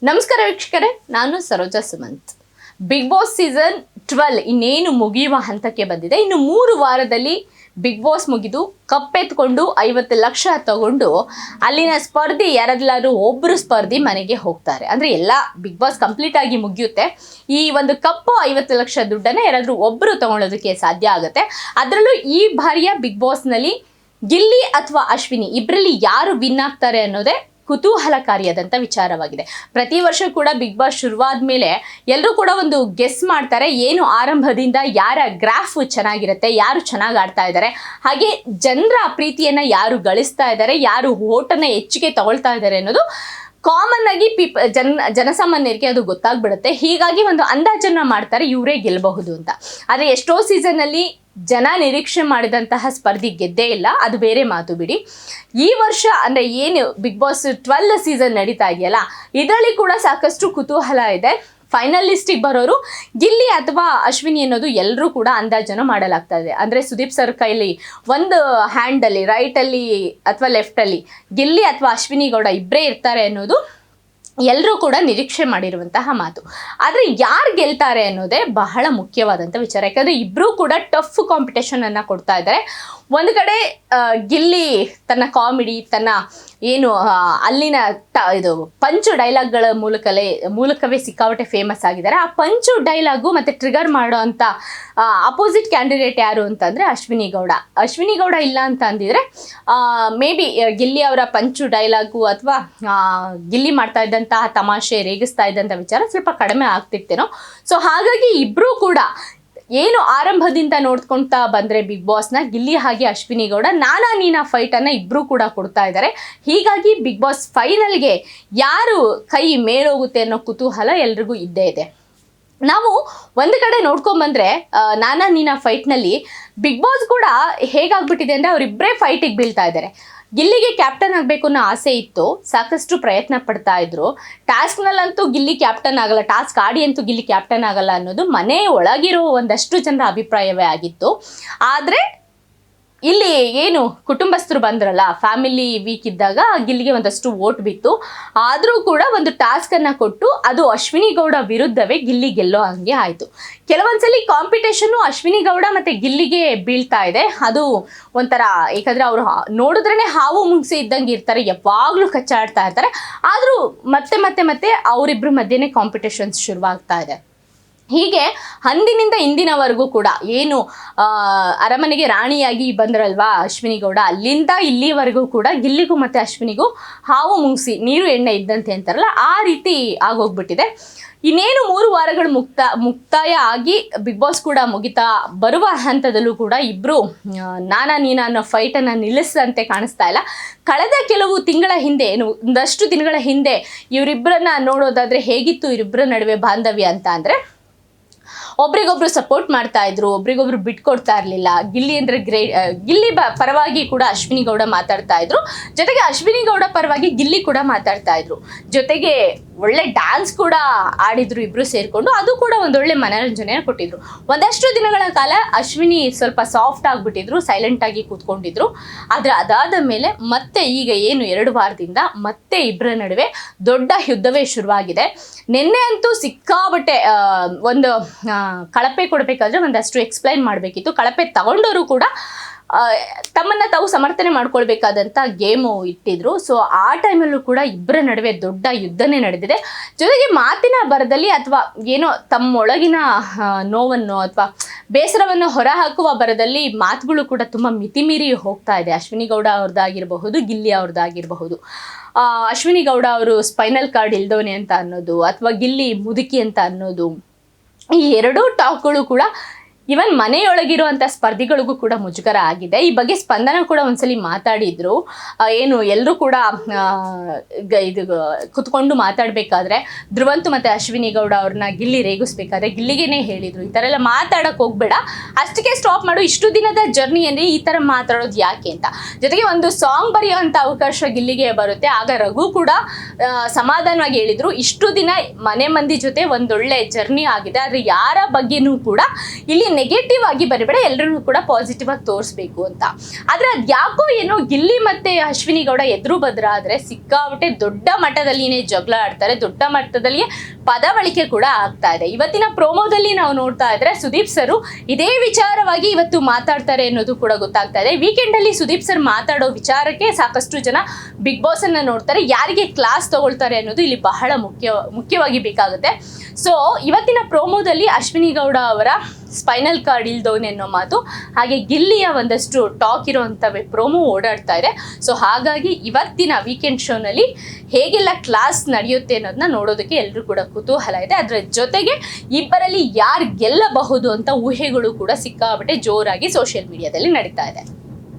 ನಮಸ್ಕಾರ ವೀಕ್ಷಕರೇ, ನಾನು Saroja Sumanth. Bigg Boss season 12 ಇನ್ನೇನು ಮುಗಿಯುವ ಹಂತಕ್ಕೆ ಬಂದಿದೆ. ಇನ್ನು 3 ವಾರದಲ್ಲಿ ಬಿಗ್ ಬಾಸ್ ಮುಗಿದು ಕಪ್ಪೆತ್ಕೊಂಡು 50 ಲಕ್ಷ ತಗೊಂಡು ಅಲ್ಲಿನ ಸ್ಪರ್ಧಿ ಯಾರಾದ್ರೂ ಒಬ್ಬರು ಸ್ಪರ್ಧಿ ಮನೆಗೆ ಹೋಗ್ತಾರೆ. ಅಂದ್ರೆ ಎಲ್ಲ ಬಿಗ್ ಬಾಸ್ ಕಂಪ್ಲೀಟ್ ಆಗಿ ಮುಗಿಯುತ್ತೆ. ಈ ಒಂದು ಕಪ್ಪು 50 ಲಕ್ಷ ದುಡ್ಡನ್ನ ಯಾರಾದ್ರೂ ಒಬ್ಬರು ತಗೊಳ್ಳೋದಕ್ಕೆ ಸಾಧ್ಯ ಆಗುತ್ತೆ. ಅದರಲ್ಲೂ ಈ ಬಾರಿಯ ಬಿಗ್ ಬಾಸ್ನಲ್ಲಿ ಗಿಲ್ಲಿ ಅಥವಾ ಅಶ್ವಿನಿ ಇಬ್ಬರಲ್ಲಿ ಯಾರು ವಿನ್ ಆಗ್ತಾರೆ ಅನ್ನೋದೇ ಕುತೂಹಲಕಾರಿಯಾದಂಥ ವಿಚಾರವಾಗಿದೆ. ಪ್ರತಿ ವರ್ಷ ಕೂಡ ಬಿಗ್ ಬಾಸ್ ಶುರುವಾದ ಮೇಲೆ ಎಲ್ಲರೂ ಕೂಡ ಒಂದು ಗೆಸ್ ಮಾಡ್ತಾರೆ, ಏನು ಆರಂಭದಿಂದ ಯಾರ ಗ್ರಾಫ್ ಚೆನ್ನಾಗಿರುತ್ತೆ, ಯಾರು ಚೆನ್ನಾಗಿ ಆಡ್ತಾ ಇದ್ದಾರೆ, ಹಾಗೆ ಜನರ ಪ್ರೀತಿಯನ್ನು ಯಾರು ಗಳಿಸ್ತಾ ಇದ್ದಾರೆ, ಯಾರು ಓಟನ್ನು ಹೆಚ್ಚಿಗೆ ತಗೊಳ್ತಾ ಇದ್ದಾರೆ ಅನ್ನೋದು ಕಾಮನ್ ಆಗಿ ಜನಸಾಮಾನ್ಯರಿಗೆ ಅದು ಗೊತ್ತಾಗ್ಬಿಡುತ್ತೆ. ಹೀಗಾಗಿ ಒಂದು ಅಂದಾಜನ್ನ ಮಾಡ್ತಾರೆ, ಇವರೇ ಗೆಲ್ಲಬಹುದು ಅಂತ. ಆದರೆ ಎಷ್ಟೋ ಸೀಸನ್ನಲ್ಲಿ ಜನ ನಿರೀಕ್ಷೆ ಮಾಡಿದಂತಹ ಸ್ಪರ್ಧಿ ಗೆದ್ದೇ ಇಲ್ಲ, ಅದು ಬೇರೆ ಮಾತು ಬಿಡಿ. ಈ ವರ್ಷ ಅಂದರೆ ಏನು ಬಿಗ್ ಬಾಸ್ 12 ಸೀಸನ್ ನಡೀತಾ ಇದೆಯಲ್ಲ, ಇದರಲ್ಲಿ ಕೂಡ ಸಾಕಷ್ಟು ಕುತೂಹಲ ಇದೆ. ಫೈನಲಿಸ್ಟಿಗೆ ಬರೋರು ಗಿಲ್ಲಿ ಅಥವಾ ಅಶ್ವಿನಿ ಅನ್ನೋದು ಎಲ್ಲರೂ ಕೂಡ ಅಂದಾಜನ್ನು ಮಾಡಲಾಗ್ತಾ ಇದೆ. ಅಂದರೆ ಸುದೀಪ್ ಸರ್ ಕೈಲಿ ಒಂದು ಹ್ಯಾಂಡಲ್ಲಿ ರೈಟಲ್ಲಿ ಅಥವಾ ಲೆಫ್ಟಲ್ಲಿ ಗಿಲ್ಲಿ ಅಥವಾ ಅಶ್ವಿನಿ ಗೌಡ ಇಬ್ಬರೇ ಇರ್ತಾರೆ ಅನ್ನೋದು ಎಲ್ಲರೂ ಕೂಡ ನಿರೀಕ್ಷೆ ಮಾಡಿರುವಂತಹ ಮಾತು. ಆದರೆ ಯಾರು ಗೆಲ್ತಾರೆ ಅನ್ನೋದೇ ಬಹಳ ಮುಖ್ಯವಾದಂಥ ವಿಚಾರ. ಯಾಕಂದರೆ ಇಬ್ಬರೂ ಕೂಡ ಟಫ್ ಕಾಂಪಿಟೇಷನನ್ನು ಕೊಡ್ತಾ ಇದ್ದಾರೆ. ಒಂದು ಕಡೆ ಗಿಲ್ಲಿ ತನ್ನ ಕಾಮಿಡಿ, ತನ್ನ ಏನು ಅಲ್ಲಿನ ಇದು ಪಂಚು ಡೈಲಾಗ್ಗಳ ಮೂಲಕವೇ ಸಿಕ್ಕಾಪಟ್ಟೆ ಫೇಮಸ್ ಆಗಿದ್ದಾರೆ. ಆ ಪಂಚು ಡೈಲಾಗು ಮತ್ತು ಟ್ರಿಗರ್ ಮಾಡೋ ಅಂಥ ಅಪೋಸಿಟ್ ಕ್ಯಾಂಡಿಡೇಟ್ ಯಾರು ಅಂತಂದರೆ ಅಶ್ವಿನಿ ಗೌಡ ಇಲ್ಲ ಅಂತ ಅಂದಿದ್ರೆ ಮೇ ಬಿ ಗಿಲ್ಲಿ ಅವರ ಪಂಚು ಡೈಲಾಗು ಅಥವಾ ಗಿಲ್ಲಿ ಮಾಡ್ತಾ ಇದ್ದಂತಹ ತಮಾಷೆ, ರೇಗಿಸ್ತಾ ಇದ್ದಂಥ ವಿಚಾರ ಸ್ವಲ್ಪ ಕಡಿಮೆ ಆಗ್ತಿರ್ತೇನೋ. ಸೊ ಹಾಗಾಗಿ ಇಬ್ಬರೂ ಕೂಡ ಏನು ಆರಂಭದಿಂದ ನೋಡ್ಕೊಳ್ತಾ ಬಂದರೆ ಬಿಗ್ ಬಾಸ್ನ ಗಿಲ್ಲಿ ಹಾಗೆ ಅಶ್ವಿನಿ ಗೌಡ ನಾನಾ ನೀನಾ ಫೈಟನ್ನು ಇಬ್ಬರೂ ಕೂಡ ಕೊಡ್ತಾ ಇದ್ದಾರೆ. ಹೀಗಾಗಿ ಬಿಗ್ ಬಾಸ್ ಫೈನಲ್ಗೆ ಯಾರು ಕೈ ಮೇಲೋಗುತ್ತೆ ಅನ್ನೋ ಕುತೂಹಲ ಎಲ್ರಿಗೂ ಇದ್ದೇ ಇದೆ. ನಾವು ಒಂದು ಕಡೆ ನೋಡ್ಕೊಂಬಂದ್ರೆ ನಾನಾ ನೀನಾ ಫೈಟ್ನಲ್ಲಿ ಬಿಗ್ ಬಾಸ್ ಕೂಡ ಹೇಗಾಗ್ಬಿಟ್ಟಿದೆ ಅಂದರೆ ಅವರಿಬ್ಬರೇ ಫೈಟಿಗೆ ಬೀಳ್ತಾ ಇದ್ದಾರೆ. ಗಿಲ್ಲಿಗೆ ಕ್ಯಾಪ್ಟನ್ ಆಗಬೇಕು ಅನ್ನೋ ಆಸೆ ಇತ್ತು, ಸಾಕಷ್ಟು ಪ್ರಯತ್ನ ಪಡ್ತಾ ಇದ್ರು. ಟಾಸ್ಕ್ನಲ್ಲಂತೂ ಗಿಲ್ಲಿ ಕ್ಯಾಪ್ಟನ್ ಆಗಲ್ಲ, ಟಾಸ್ಕ್ ಆಡಿ ಅಂತೂ ಗಿಲ್ಲಿ ಕ್ಯಾಪ್ಟನ್ ಆಗಲ್ಲ ಅನ್ನೋದು ಮನೆ ಒಳಗಿರೋ ಒಂದಷ್ಟು ಜನರ ಅಭಿಪ್ರಾಯವೇ ಆಗಿತ್ತು. ಆದರೆ ಇಲ್ಲಿ ಏನು ಕುಟುಂಬಸ್ಥರು ಬಂದ್ರಲ್ಲ, ಫ್ಯಾಮಿಲಿ ವೀಕ್ ಇದ್ದಾಗ ಗಿಲ್ಲಿಗೆ ಒಂದಷ್ಟು ವೋಟ್ ಬಿತ್ತು. ಆದರೂ ಕೂಡ ಒಂದು ಟಾಸ್ಕನ್ನು ಕೊಟ್ಟು ಅದು ಅಶ್ವಿನಿ ಗೌಡ ವಿರುದ್ಧವೇ ಗಿಲ್ಲಿ ಗೆಲ್ಲೋ ಹಂಗೆ ಆಯಿತು. ಕೆಲವೊಂದ್ಸಲಿ ಕಾಂಪಿಟೇಷನ್ನು ಅಶ್ವಿನಿ ಗೌಡ ಮತ್ತು ಗಿಲ್ಲಿಗೆ ಬೀಳ್ತಾ ಇದೆ. ಅದು ಒಂಥರ, ಏಕೆಂದರೆ ಅವರು ನೋಡಿದ್ರೇ ಹಾವು ಮುಂಗ್ಸಿ ಇದ್ದಂಗೆ ಇರ್ತಾರೆ, ಯಾವಾಗಲೂ ಕಚ್ಚಾಡ್ತಾ ಇರ್ತಾರೆ. ಆದರೂ ಮತ್ತೆ ಮತ್ತೆ ಮತ್ತೆ ಅವರಿಬ್ಬರ ಮಧ್ಯೆನೇ ಕಾಂಪಿಟೇಷನ್ಸ್ ಶುರುವಾಗ್ತಾ ಇದೆ. ಹೀಗೆ ಅಂದಿನಿಂದ ಇಂದಿನವರೆಗೂ ಕೂಡ ಏನು ಅರಮನೆಗೆ ರಾಣಿಯಾಗಿ ಬಂದ್ರಲ್ವಾ ಅಶ್ವಿನಿ ಗೌಡ, ಅಲ್ಲಿಂದ ಇಲ್ಲಿವರೆಗೂ ಕೂಡ ಗಿಲ್ಲಿಗೂ ಮತ್ತು ಅಶ್ವಿನಿಗೂ ಹಾವು ಮುಂಗ್ಸಿ ನೀರು ಎಣ್ಣೆ ಇದ್ದಂತೆ ಅಂತಾರಲ್ಲ, ಆ ರೀತಿ ಆಗೋಗ್ಬಿಟ್ಟಿದೆ. ಇನ್ನೇನು 3 ವಾರಗಳು ಮುಕ್ತಾಯ ಆಗಿ ಬಿಗ್ ಬಾಸ್ ಕೂಡ ಮುಗಿತಾ ಬರುವ ಹಂತದಲ್ಲೂ ಕೂಡ ಇಬ್ಬರು ನಾನಾ ನೀನಾ ಅನ್ನೋ ಫೈಟನ್ನು ನಿಲ್ಲಿಸದಂತೆ ಕಾಣಿಸ್ತಾ ಇಲ್ಲ. ಕಳೆದ ಕೆಲವು ತಿಂಗಳ ಹಿಂದೆ, ಒಂದಷ್ಟು ದಿನಗಳ ಹಿಂದೆ ಇವರಿಬ್ಬರನ್ನ ನೋಡೋದಾದರೆ ಹೇಗಿತ್ತು ಇವರಿಬ್ಬರ ನಡುವೆ ಬಾಂಧವ್ಯ ಅಂತ ಅಂದರೆ, ಒಬ್ರಿಗೊಬ್ರು ಸಪೋರ್ಟ್ ಮಾಡ್ತಾ ಇದ್ರು, ಒಬ್ರಿಗೊಬ್ರು ಬಿಟ್ಕೊಡ್ತಾ ಇರಲಿಲ್ಲ. ಗಿಲ್ಲಿ ಅಂದರೆ ಗಿಲ್ಲಿ ಪರವಾಗಿ ಕೂಡ ಅಶ್ವಿನಿ ಗೌಡ ಮಾತಾಡ್ತಾ ಇದ್ರು, ಜೊತೆಗೆ ಅಶ್ವಿನಿ ಗೌಡ ಪರವಾಗಿ ಗಿಲ್ಲಿ ಕೂಡ ಮಾತಾಡ್ತಾ ಇದ್ರು. ಜೊತೆಗೆ ಒಳ್ಳೆ ಡ್ಯಾನ್ಸ್ ಕೂಡ ಆಡಿದ್ರು ಇಬ್ರು ಸೇರಿಕೊಂಡು, ಅದು ಕೂಡ ಒಂದೊಳ್ಳೆ ಮನೋರಂಜನೆಯನ್ನು ಕೊಟ್ಟಿದ್ರು. ಒಂದಷ್ಟು ದಿನಗಳ ಕಾಲ ಅಶ್ವಿನಿ ಸ್ವಲ್ಪ ಸಾಫ್ಟ್ ಆಗಿಬಿಟ್ಟಿದ್ರು, ಸೈಲೆಂಟಾಗಿ ಕೂತ್ಕೊಂಡಿದ್ರು. ಆದರೆ ಅದಾದ ಮೇಲೆ ಮತ್ತೆ ಈಗ ಏನು 2 ವಾರದಿಂದ ಮತ್ತೆ ಇಬ್ಬರ ನಡುವೆ ದೊಡ್ಡ ಯುದ್ಧವೇ ಶುರುವಾಗಿದೆ. ನಿನ್ನೆ ಅಂತೂ ಸಿಕ್ಕಾಬಟ್ಟೆ ಒಂದು ಕಳಪೆ ಕೊಡಬೇಕಾದ್ರೆ ಒಂದಷ್ಟು ಎಕ್ಸ್ಪ್ಲೈನ್ ಮಾಡಬೇಕಿತ್ತು. ಕಳಪೆ ತಗೊಂಡವರು ಕೂಡ ತಮ್ಮನ್ನು ತಾವು ಸಮರ್ಥನೆ ಮಾಡ್ಕೊಳ್ಬೇಕಾದಂಥ ಗೇಮು ಇಟ್ಟಿದ್ರು. ಸೊ ಆ ಟೈಮಲ್ಲೂ ಕೂಡ ಇಬ್ಬರ ನಡುವೆ ದೊಡ್ಡ ಯುದ್ಧನೇ ನಡೆದಿದೆ. ಜೊತೆಗೆ ಮಾತಿನ ಬರದಲ್ಲಿ ಅಥವಾ ಏನೋ ತಮ್ಮೊಳಗಿನ ನೋವನ್ನು ಅಥವಾ ಬೇಸರವನ್ನು ಹೊರಹಾಕುವ ಬರದಲ್ಲಿ ಮಾತುಗಳು ಕೂಡ ತುಂಬ ಮಿತಿಮೀರಿ ಹೋಗ್ತಾ ಇದೆ. ಅಶ್ವಿನಿ ಗೌಡ ಅವ್ರದ್ದಾಗಿರಬಹುದು, ಗಿಲ್ಲಿ ಅವ್ರದ್ದಾಗಿರಬಹುದು. ಅಶ್ವಿನಿ ಗೌಡ ಅವರು ಸ್ಪೈನಲ್ ಕಾರ್ಡ್ ಇಲ್ದವನೆ ಅಂತ ಅನ್ನೋದು, ಅಥವಾ ಗಿಲ್ಲಿ ಮುದುಕಿ ಅಂತ ಅನ್ನೋದು, ಈ ಎರಡೂ ಟಾಕ್ಗಳು ಕೂಡ ಇವನ್ ಮನೆಯೊಳಗಿರುವಂಥ ಸ್ಪರ್ಧಿಗಳಿಗೂ ಕೂಡ ಮುಜುಗರ ಆಗಿದೆ. ಈ ಬಗ್ಗೆ ಸ್ಪಂದನ ಕೂಡ ಒಂದ್ಸಲಿ ಮಾತಾಡಿದ್ರು. ಏನು ಎಲ್ಲರೂ ಕೂಡ ಇದು ಕುತ್ಕೊಂಡು ಮಾತಾಡಬೇಕಾದ್ರೆ ಧ್ರುವಂತು ಮತ್ತು ಅಶ್ವಿನಿ ಗೌಡ ಅವ್ರನ್ನ ಗಿಲ್ಲಿ ರೇಗಿಸ್ಬೇಕಾದ್ರೆ ಗಿಲ್ಲಿಗೇನೆ ಹೇಳಿದರು, ಈ ಥರ ಎಲ್ಲ ಮಾತಾಡೋಕೆ ಹೋಗ್ಬೇಡ, ಅಷ್ಟಕ್ಕೆ ಸ್ಟಾಪ್ ಮಾಡು, ಇಷ್ಟು ದಿನದ ಜರ್ನಿಯಲ್ಲಿ ಈ ಥರ ಮಾತಾಡೋದು ಯಾಕೆ ಅಂತ. ಜೊತೆಗೆ ಒಂದು ಸಾಂಗ್ ಬರೆಯೋವಂಥ ಅವಕಾಶ ಗಿಲ್ಲಿಗೆ ಬರುತ್ತೆ. ಆಗ ರಘು ಕೂಡ ಸಮಾಧಾನವಾಗಿ ಹೇಳಿದರು, ಇಷ್ಟು ದಿನ ಮನೆ ಮಂದಿ ಜೊತೆ ಒಂದೊಳ್ಳೆ ಜರ್ನಿ ಆಗಿದೆ, ಆದರೆ ಯಾರ ಬಗ್ಗೆನೂ ಕೂಡ ಇಲ್ಲಿ ನೆಗೆಟಿವ್ ಆಗಿ ಬರಬೇಡ, ಎಲ್ಲರೂ ಕೂಡ ಪಾಸಿಟಿವ್ ಆಗಿ ತೋರಿಸ್ಬೇಕು ಅಂತ. ಆದ್ರೆ ಅದ್ ಯಾಕೋ ಏನೋ ಗಿಲ್ಲಿ ಮತ್ತೆ ಅಶ್ವಿನಿ ಗೌಡ ಎದುರು ಬದ್ರ ಆದ್ರೆ ಸಿಕ್ಕಾಬಿಟ್ಟೆ ದೊಡ್ಡ ಮಟ್ಟದಲ್ಲಿನೇ ಜಗಳ ಆಡ್ತಾರೆ, ದೊಡ್ಡ ಮಟ್ಟದಲ್ಲಿ ಪದ ಬಳಕೆ ಕೂಡ ಆಗ್ತಾ ಇದೆ. ಇವತ್ತಿನ ಪ್ರೋಮೋದಲ್ಲಿ ನಾವು ನೋಡ್ತಾ ಇದ್ರೆ ಸುದೀಪ್ ಸರ್ ಇದೇ ವಿಚಾರವಾಗಿ ಇವತ್ತು ಮಾತಾಡ್ತಾರೆ ಅನ್ನೋದು ಕೂಡ ಗೊತ್ತಾಗ್ತಾ ಇದೆ. ವೀಕೆಂಡ್ ಅಲ್ಲಿ ಸುದೀಪ್ ಸರ್ ಮಾತಾಡೋ ವಿಚಾರಕ್ಕೆ ಸಾಕಷ್ಟು ಜನ ಬಿಗ್ ಬಾಸ್ ಅನ್ನ ನೋಡ್ತಾರೆ, ಯಾರಿಗೆ ಕ್ಲಾಸ್ ತಗೊಳ್ತಾರೆ ಅನ್ನೋದು ಇಲ್ಲಿ ಬಹಳ ಮುಖ್ಯವಾಗಿ ಬೇಕಾಗುತ್ತೆ. ಸೊ ಇವತ್ತಿನ ಪ್ರೋಮೋದಲ್ಲಿ ಅಶ್ವಿನಿ ಗೌಡ ಅವರ ಸ್ಪೈನಲ್ ಕಾರ್ಡ್ ಇಲ್ದವನೆ ಅನ್ನೋ ಮಾತು, ಹಾಗೆ ಗಿಲ್ಲಿಯ ಒಂದಷ್ಟು ಟಾಕ್ ಇರೋಂಥ ಪ್ರೋಮೋ ಓಡಾಡ್ತಾ ಇದೆ. ಸೊ ಹಾಗಾಗಿ ಇವತ್ತಿನ ವೀಕೆಂಡ್ ಶೋನಲ್ಲಿ ಹೇಗೆಲ್ಲ ಕ್ಲಾಸ್ ನಡೆಯುತ್ತೆ ಅನ್ನೋದನ್ನ ನೋಡೋದಕ್ಕೆ ಎಲ್ಲರೂ ಕೂಡ ಕುತೂಹಲ ಇದೆ. ಅದರ ಜೊತೆಗೆ ಇಬ್ಬರಲ್ಲಿ ಯಾರು ಗೆಲ್ಲಬಹುದು ಅಂತ ಊಹೆಗಳು ಕೂಡ ಸಿಕ್ಕಾಬಿಟ್ಟೆ ಜೋರಾಗಿ ಸೋಷಿಯಲ್ ಮೀಡಿಯಾದಲ್ಲಿ ನಡೀತಾ ಇದೆ.